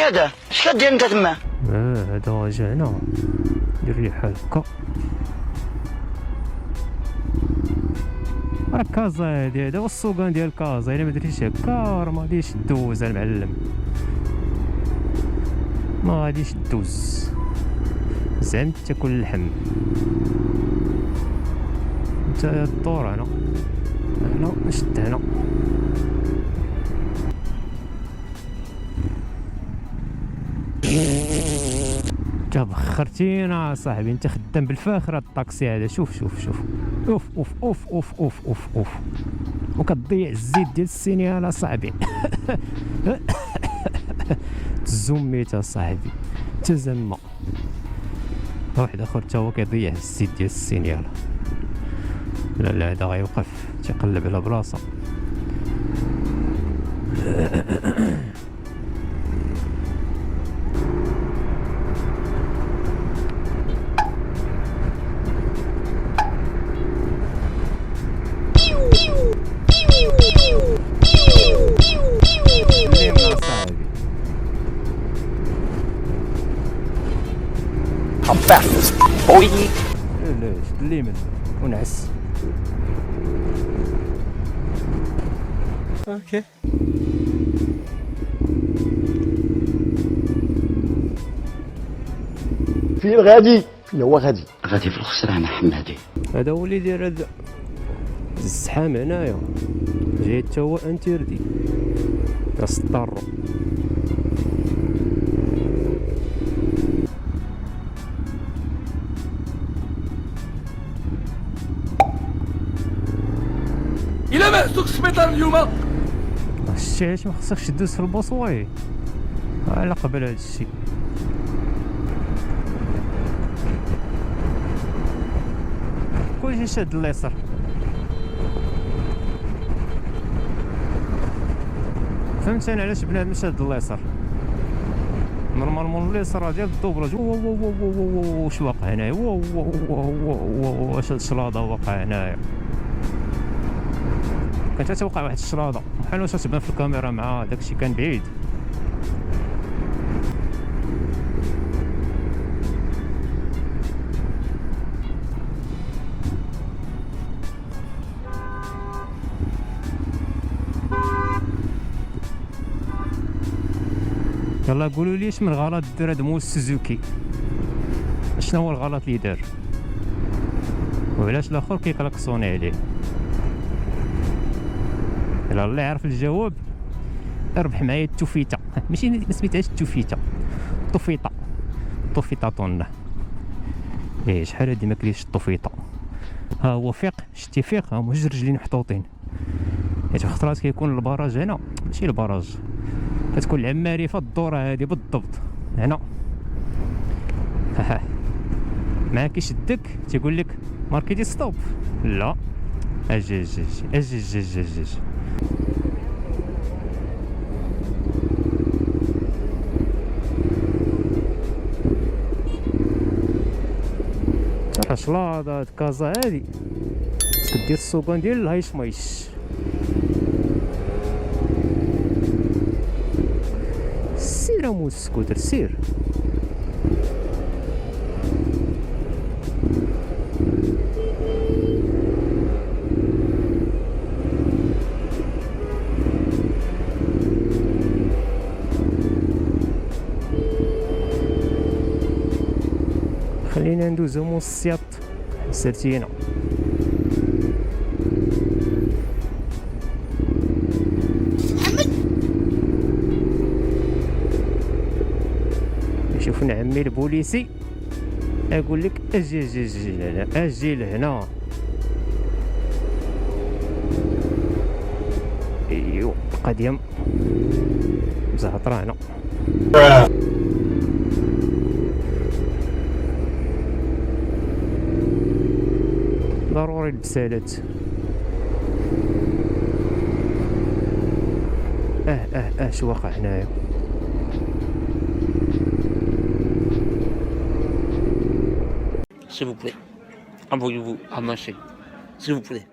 اش هذا؟ اش كدير انت تما؟ هذا جا هنا دير لي بحال هكا. راه كازا هادي، هذا هو السوقان ديال كازا. الا ما درتيش هكا راه ما غاديش دوز المعلم، ما غاديش دوز. زعما تاكل اللحم. انت الدور هنا شد هنا. انت بخرتينا صاحبي، انت خدام بالفاخر هاد الطاكسي هذا. شوف شوف شوف، اوف اوف اوف اوف اوف اوف اوف، وكتضيع الزيت ديال السينياله صاحبي. تزميت صاحبي، تزمى. واحد اخر تا هو كيضيع الزيت ديال السينياله. لا هذا غيوقف تيقلب على بلاصه. لا شد الليمن ونعس. اوكي فين غادي؟ فين هو غادي؟ غادي في الخسران حمادي. هذا هو اللي داير هذا الزحام هنايا. جاي حتى هو انتردي كسطرو. إلا ما سوق السبيطار اليوم. شتي علاش ما خصكش تدوز في البوصوي على قبل هذا الشيء. كلشي شاد اليسر. فهمت انا علاش بنادم شاد اليسار. نورمالمون اليسار ديال الدوبلاج. واش واقع هنايا؟ واش هاد الشلاضه واقع هنايا؟ كانت توقع واحد الشلاضه بحال واش تبان في الكاميرا مع داكشي كان بعيد. يلا قولوا لي اش من غلط دار هاد موس سوزوكي. شنو هو الغلط اللي دار وعلاش الاخر كيكلاكسوني عليه؟ الا الله يعرف الجواب اربح معايا التوفيته. ماشي ما سميتهاش التوفيته، طوفيطه. ايه شحال هادي ما كليتش الطوفيطه. ها هو فيق، شتي فيق، ها هما جوج رجلين محطوطين. حيت خطرات كيكون البراج هنا، ماشي البراج، كتكون العماري في الدوره هادي بالضبط هنا. ما كيشدك تيقول لك ماركيتي ستوب. لا اجي شلاضة كازا هادي كدير السوقان ديال الهايش مايش. سير اموس سكوتر سير. خلينا ندوزو من السياط سرتينا. شوفنا عمي البوليسي اقول لك اجي لهنا. ايوا القديم زهطرة هنا. ضروري البسالات. شو واقع هنايا؟ S'il vous plaît, envoyez-vous à manger, s'il vous plaît.